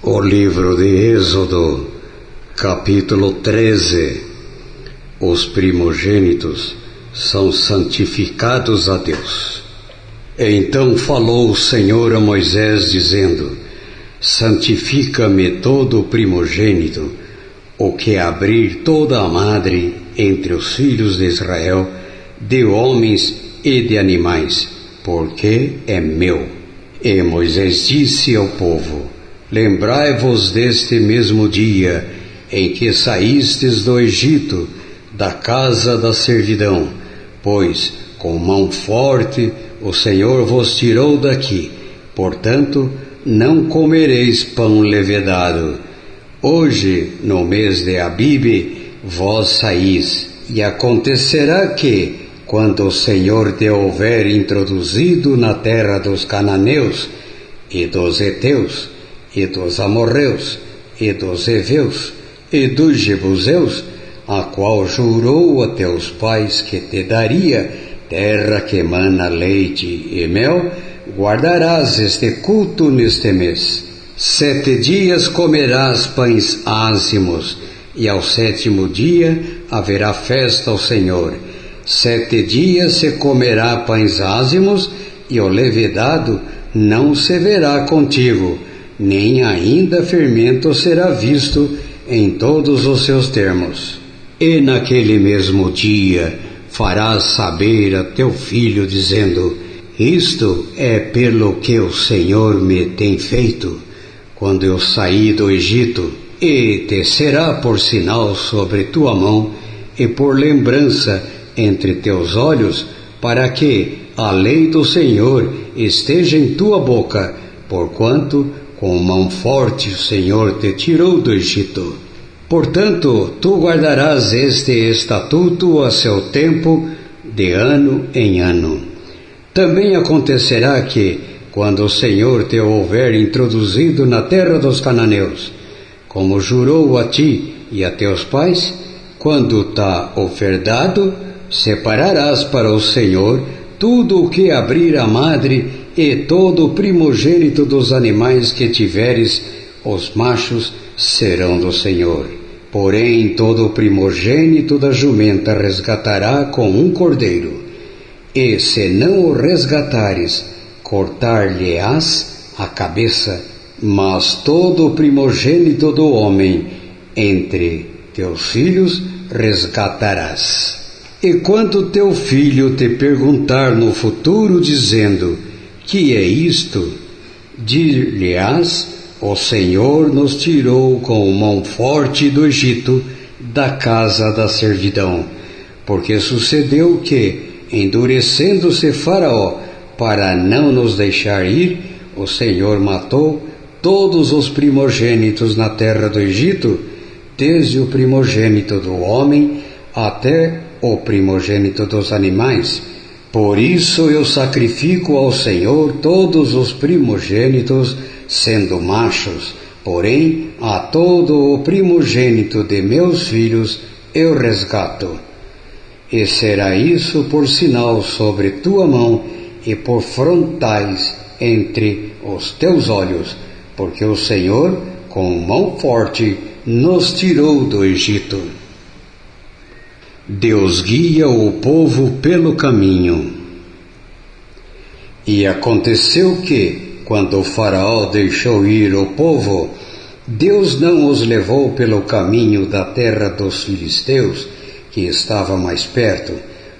O livro de Êxodo, capítulo 13. Os primogênitos são santificados a Deus. Então falou o Senhor a Moisés, dizendo: Santifica-me todo o primogênito, o que abrir toda a madre entre os filhos de Israel, de homens e de animais, porque é meu. E Moisés disse ao povo: Lembrai-vos deste mesmo dia em que saístes do Egito, da casa da servidão, pois com mão forte o Senhor vos tirou daqui. Portanto, não comereis pão levedado. Hoje, no mês de Abibe, vós saís, e acontecerá que, quando o Senhor te houver introduzido na terra dos cananeus, e dos heteus, e dos amorreus, e dos heveus, e dos jebuseus, a qual jurou a teus pais que te daria, terra que mana leite e mel, guardarás este culto neste mês. 7 dias comerás pães ázimos, e ao 7º dia haverá festa ao Senhor. 7 dias se comerá pães ázimos, e o levedado não se verá contigo, nem ainda fermento será visto em todos os seus termos. E naquele mesmo dia farás saber a teu filho, dizendo: Isto é pelo que o Senhor me tem feito, quando eu saí do Egito, e te será por sinal sobre tua mão, e por lembrança entre teus olhos, para que a lei do Senhor esteja em tua boca, porquanto com mão forte o Senhor te tirou do Egito. Portanto, tu guardarás este estatuto a seu tempo, de ano em ano. Também acontecerá que, quando o Senhor te houver introduzido na terra dos cananeus, como jurou a ti e a teus pais, quando tá ofertado, separarás para o Senhor tudo o que abrir a madre e todo o primogênito dos animais que tiveres, os machos serão do Senhor. Porém, todo o primogênito da jumenta resgatará com um cordeiro. E se não o resgatares, cortar-lhe-ás a cabeça. Mas todo o primogênito do homem entre teus filhos resgatarás. E quando teu filho te perguntar no futuro, dizendo: Que é isto? Dir-lhe-ás: O Senhor nos tirou com mão forte do Egito, da casa da servidão. Porque sucedeu que, endurecendo-se Faraó para não nos deixar ir, o Senhor matou todos os primogênitos na terra do Egito, desde o primogênito do homem até o primogênito dos animais. Por isso eu sacrifico ao Senhor todos os primogênitos, sendo machos, porém a todo o primogênito de meus filhos eu resgato. E será isso por sinal sobre tua mão e por frontais entre os teus olhos, porque o Senhor, com mão forte, nos tirou do Egito. Deus guia o povo pelo caminho. E aconteceu que, quando o Faraó deixou ir o povo, Deus não os levou pelo caminho da terra dos filisteus, que estava mais perto,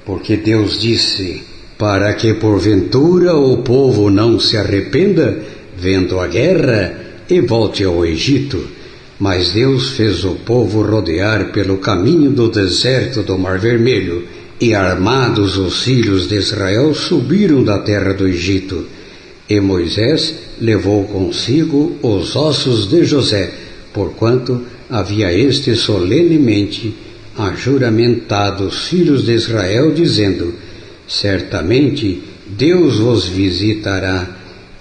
porque Deus disse: Para que porventura o povo não se arrependa, vendo a guerra, e volte ao Egito. Mas Deus fez o povo rodear pelo caminho do deserto do Mar Vermelho, e armados os filhos de Israel subiram da terra do Egito. E Moisés levou consigo os ossos de José, porquanto havia este solenemente ajuramentado os filhos de Israel, dizendo: Certamente Deus vos visitará.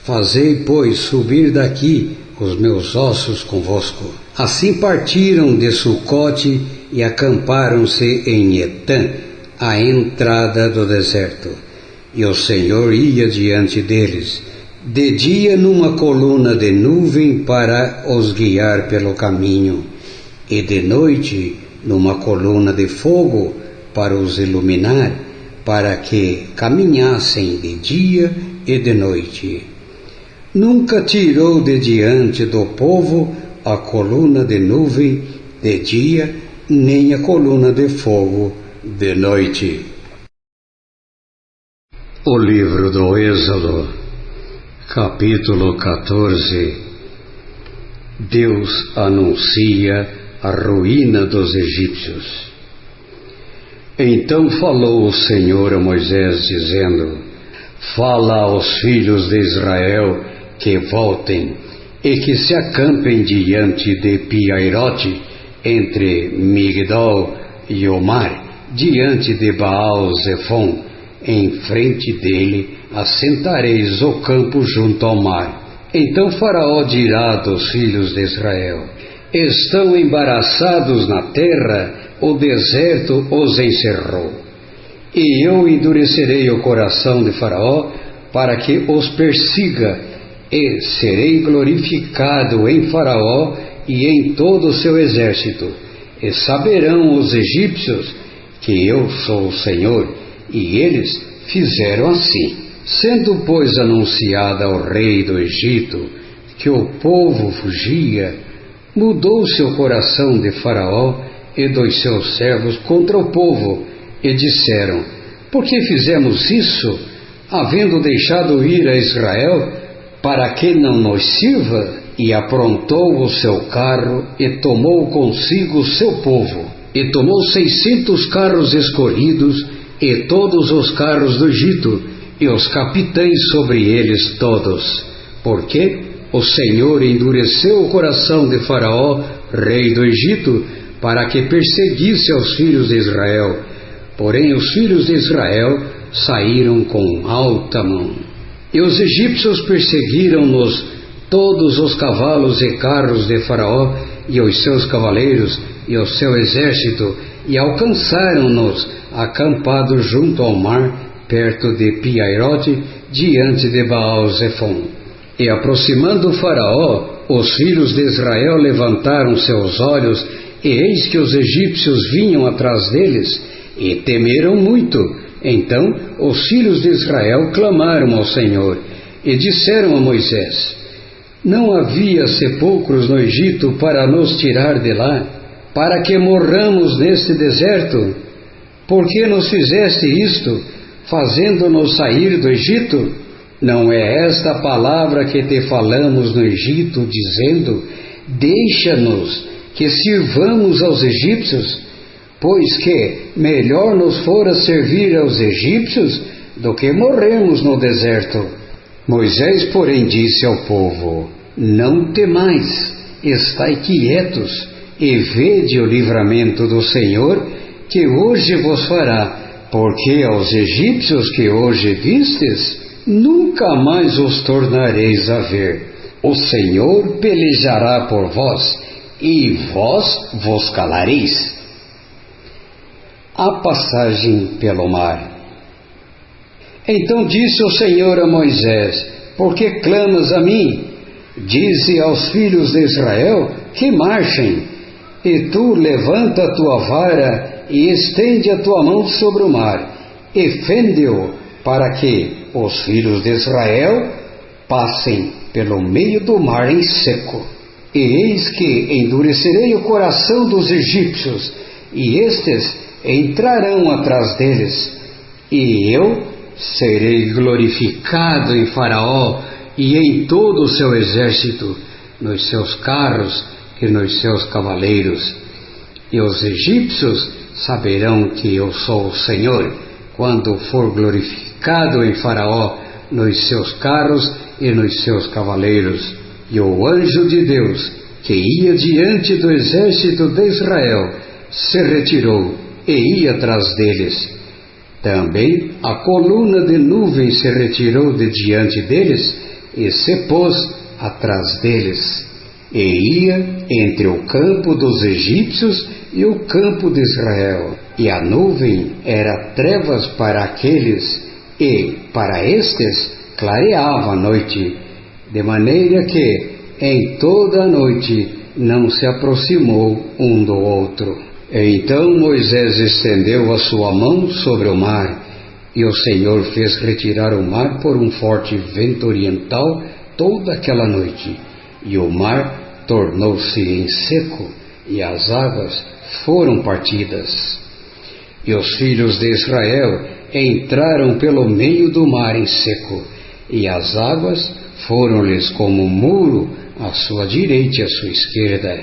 Fazei, pois, subir daqui os meus ossos convosco. Assim partiram de Sucote e acamparam-se em Etã, à entrada do deserto. E o Senhor ia diante deles, de dia numa coluna de nuvem para os guiar pelo caminho, e de noite numa coluna de fogo para os iluminar, para que caminhassem de dia e de noite. Nunca tirou de diante do povo a coluna de nuvem de dia, nem a coluna de fogo de noite. O livro do Êxodo, capítulo 14. Deus anuncia a ruína dos egípcios. Então falou o Senhor a Moisés, dizendo: Fala aos filhos de Israel que voltem e que se acampem diante de Piairote, entre Migdol e o mar, diante de Baal-Zefon. Em frente dele assentareis o campo junto ao mar. Então Faraó dirá dos filhos de Israel: Estão embaraçados na terra, o deserto os encerrou. E eu endurecerei o coração de Faraó para que os persiga, e serei glorificado em Faraó e em todo o seu exército. E saberão os egípcios que eu sou o Senhor. E eles fizeram assim. Sendo, pois, anunciada ao rei do Egito que o povo fugia, mudou-se o coração de Faraó e dos seus servos contra o povo, e disseram: Por que fizemos isso, havendo deixado ir a Israel, para que não nos sirva? E aprontou o seu carro, e tomou consigo o seu povo, e tomou 600 carros escolhidos, e todos os carros do Egito, e os capitães sobre eles todos. Porque o Senhor endureceu o coração de Faraó, rei do Egito, para que perseguisse aos filhos de Israel. Porém os filhos de Israel saíram com alta mão. E os egípcios perseguiram-nos todos os cavalos e carros de Faraó, e os seus cavaleiros, e o seu exército, e alcançaram-nos acampados junto ao mar, perto de Piairote, diante de Baal-Zefon. E aproximando Faraó, os filhos de Israel levantaram seus olhos, e eis que os egípcios vinham atrás deles, e temeram muito. Então os filhos de Israel clamaram ao Senhor, e disseram a Moisés: Não havia sepulcros no Egito para nos tirar de lá, para que morramos neste deserto? Por que nos fizeste isto, fazendo-nos sair do Egito? Não é esta a palavra que te falamos no Egito, dizendo: Deixa-nos que sirvamos aos egípcios? Pois que melhor nos fora servir aos egípcios do que morrermos no deserto. Moisés, porém, disse ao povo: Não temais, estai quietos, e vede o livramento do Senhor, que hoje vos fará, porque aos egípcios que hoje vistes, nunca mais os tornareis a ver. O Senhor pelejará por vós, e vós vos calareis. A passagem pelo mar. Então disse o Senhor a Moisés: Por que clamas a mim? Dize aos filhos de Israel que marchem, e tu levanta a tua vara e estende a tua mão sobre o mar, e fende-o, para que os filhos de Israel passem pelo meio do mar em seco. E eis que endurecerei o coração dos egípcios, e estes entrarão atrás deles, e eu serei glorificado em Faraó e em todo o seu exército, nos seus carros e nos seus cavaleiros. E os egípcios saberão que eu sou o Senhor, quando for glorificado em Faraó, nos seus carros e nos seus cavaleiros. E o anjo de Deus, que ia diante do exército de Israel, se retirou e ia atrás deles. Também a coluna de nuvem se retirou de diante deles e se pôs atrás deles, e ia entre o campo dos egípcios e o campo de Israel. E a nuvem era trevas para aqueles, e para estes clareava a noite, de maneira que em toda a noite não se aproximou um do outro. Então Moisés estendeu a sua mão sobre o mar, e o Senhor fez retirar o mar por um forte vento oriental toda aquela noite, e o mar tornou-se em seco, e as águas foram partidas. E os filhos de Israel entraram pelo meio do mar em seco, e as águas foram-lhes como um muro à sua direita e à sua esquerda.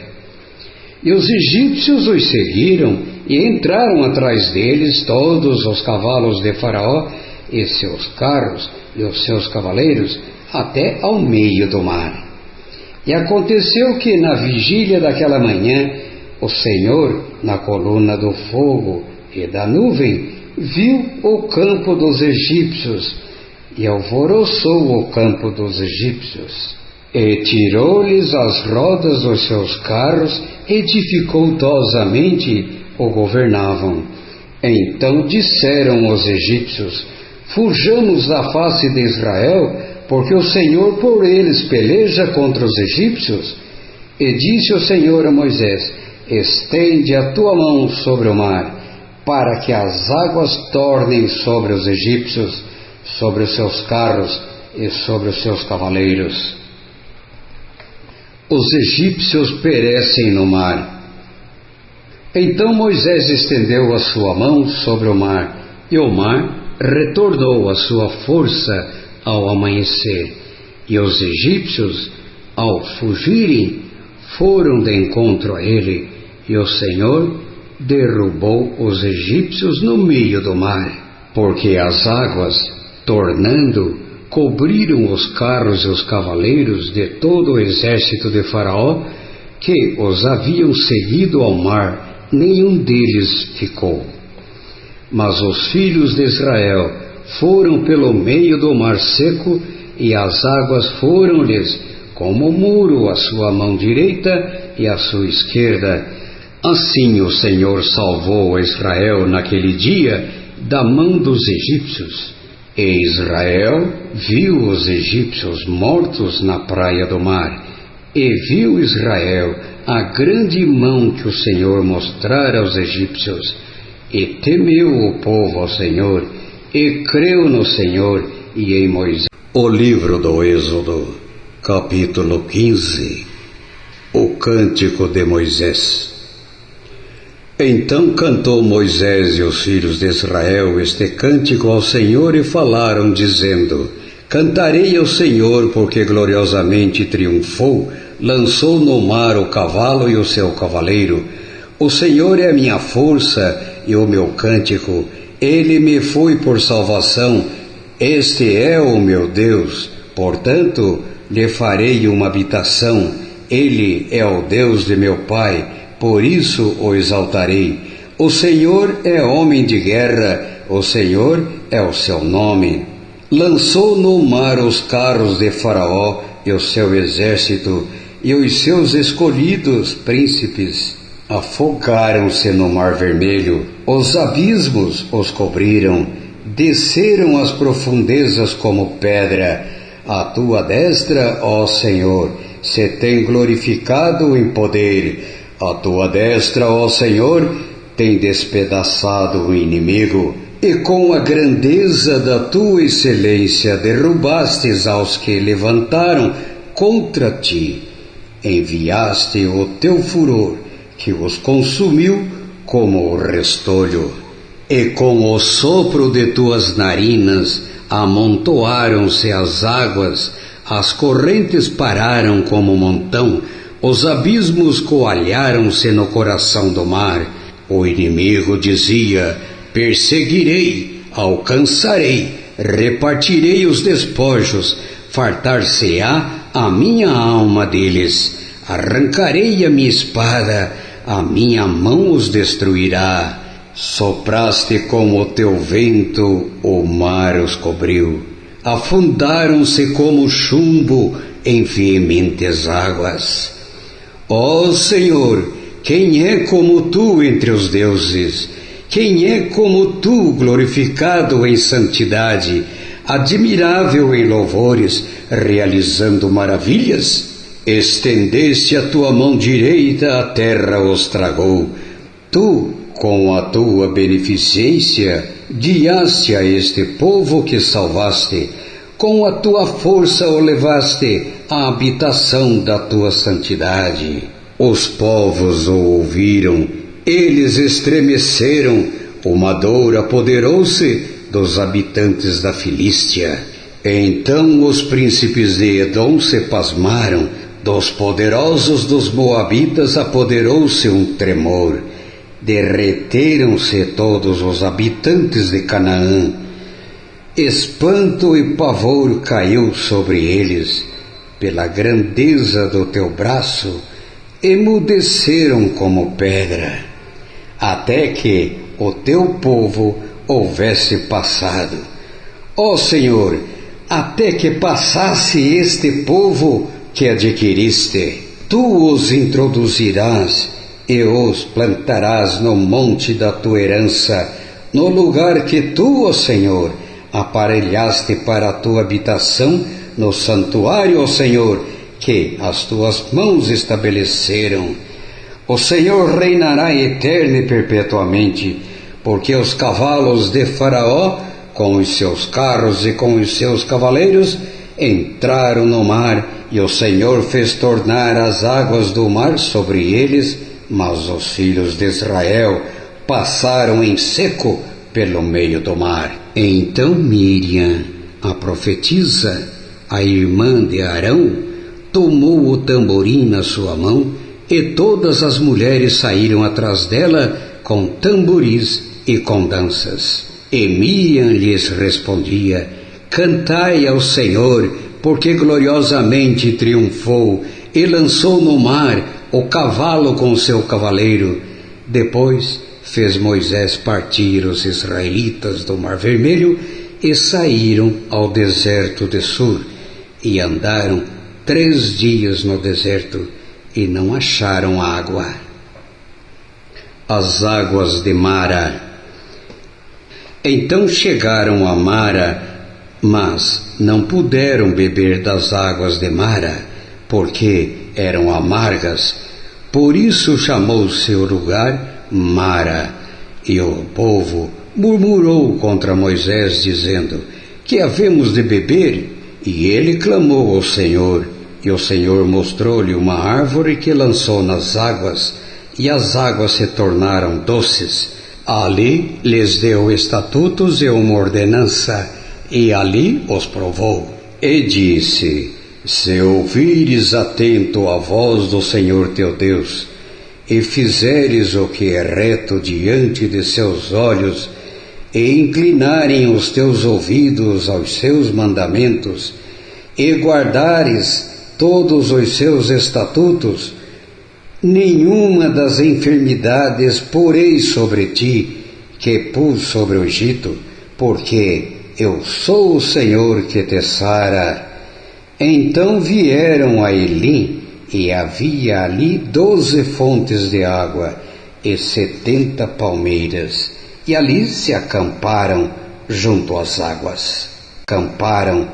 E os egípcios os seguiram e entraram atrás deles todos os cavalos de Faraó e seus carros e os seus cavaleiros até ao meio do mar. E aconteceu que na vigília daquela manhã o Senhor, na coluna do fogo e da nuvem, viu o campo dos egípcios e alvoroçou o campo dos egípcios. E tirou-lhes as rodas dos seus carros e dificultosamente o governavam. Então disseram os egípcios: fujamos da face de Israel, porque o Senhor por eles peleja contra os egípcios. E disse o Senhor a Moisés: estende a tua mão sobre o mar, para que as águas tornem sobre os egípcios, sobre os seus carros e sobre os seus cavaleiros. Os egípcios perecem no mar. Então Moisés estendeu a sua mão sobre o mar, e o mar retornou a sua força ao amanhecer, e os egípcios, ao fugirem, foram de encontro a ele, e o Senhor derrubou os egípcios no meio do mar, porque as águas, tornando, cobriram os carros e os cavaleiros de todo o exército de Faraó, que os haviam seguido ao mar, nenhum deles ficou. Mas os filhos de Israel foram pelo meio do mar seco, e as águas foram-lhes como muro à sua mão direita e à sua esquerda. Assim o Senhor salvou a Israel naquele dia da mão dos egípcios. E Israel viu os egípcios mortos na praia do mar, e viu Israel a grande mão que o Senhor mostrara aos egípcios, e temeu o povo ao Senhor, e creu no Senhor e em Moisés. O livro do Êxodo, capítulo 15. O cântico de Moisés. Então cantou Moisés e os filhos de Israel este cântico ao Senhor e falaram, dizendo: cantarei ao Senhor, porque gloriosamente triunfou, lançou no mar o cavalo e o seu cavaleiro. O Senhor é a minha força e o meu cântico, ele me foi por salvação, este é o meu Deus, portanto lhe farei uma habitação, ele é o Deus de meu pai, por isso o exaltarei. O Senhor é homem de guerra, o Senhor é o seu nome. Lançou no mar os carros de Faraó e o seu exército, e os seus escolhidos príncipes afogaram-se no mar vermelho. Os abismos os cobriram, desceram as profundezas como pedra. A tua destra, ó Senhor, se tem glorificado em poder. A tua destra, ó Senhor, tem despedaçado o inimigo, e com a grandeza da tua excelência derrubastes aos que levantaram contra ti. Enviaste o teu furor, que os consumiu como o restolho, e com o sopro de tuas narinas amontoaram-se as águas, as correntes pararam como um montão, os abismos coalharam-se no coração do mar. O inimigo dizia: perseguirei, alcançarei, repartirei os despojos, fartar-se-á a minha alma deles. Arrancarei a minha espada, a minha mão os destruirá. Sopraste com o teu vento, o mar os cobriu. Afundaram-se como chumbo em veementes águas. Ó Senhor, quem é como tu entre os deuses? Quem é como tu glorificado em santidade, admirável em louvores, realizando maravilhas. Estendeste a tua mão direita, a terra os tragou. Tu, com a tua beneficência, guiaste a este povo que salvaste. Com a tua força o levaste à habitação da tua santidade. Os povos o ouviram, eles estremeceram, uma dor apoderou-se dos habitantes da Filístia. Então os príncipes de Edom se pasmaram, dos poderosos dos Moabitas apoderou-se um tremor. Derreteram-se todos os habitantes de Canaã. Espanto e pavor caiu sobre eles. Pela grandeza do teu braço, emudeceram como pedra, até que o teu povo houvesse passado. Ó Senhor, até que passasse este povo que adquiriste, tu os introduzirás e os plantarás no monte da tua herança, no lugar que tu, ó Senhor, aparelhaste para a tua habitação, no santuário, ó Senhor, que as tuas mãos estabeleceram. O Senhor reinará eterno e perpetuamente, porque os cavalos de Faraó, com os seus carros e com os seus cavaleiros, entraram no mar, e o Senhor fez tornar as águas do mar sobre eles, mas os filhos de Israel passaram em seco pelo meio do mar. Então Miriam, a profetisa, a irmã de Arão, tomou o tamborim na sua mão, e todas as mulheres saíram atrás dela com tamboris e com danças. E Miriam lhes respondia: cantai ao Senhor, porque gloriosamente triunfou, e lançou no mar o cavalo com seu cavaleiro. Depois fez Moisés partir os israelitas do Mar Vermelho, e saíram ao deserto de Sur, e andaram 3 dias no deserto, e não acharam água. As águas de Mara. Então chegaram a Mara, mas não puderam beber das águas de Mara, porque eram amargas. Por isso chamou seu lugar Mara. E o povo murmurou contra Moisés, dizendo: que havemos de beber? E ele clamou ao Senhor, e o Senhor mostrou-lhe uma árvore que lançou nas águas, e as águas se tornaram doces. Ali lhes deu estatutos e uma ordenança, e ali os provou. E disse: se ouvires atento a voz do Senhor teu Deus, e fizeres o que é reto diante de seus olhos, e inclinarem os teus ouvidos aos seus mandamentos, e guardares todos os seus estatutos, nenhuma das enfermidades porei sobre ti, que pus sobre o Egito, porque eu sou o Senhor que te sara. Então vieram a Elim, e havia ali 12 fontes de água, e 70 palmeiras, e ali se acamparam junto às águas. Acamparam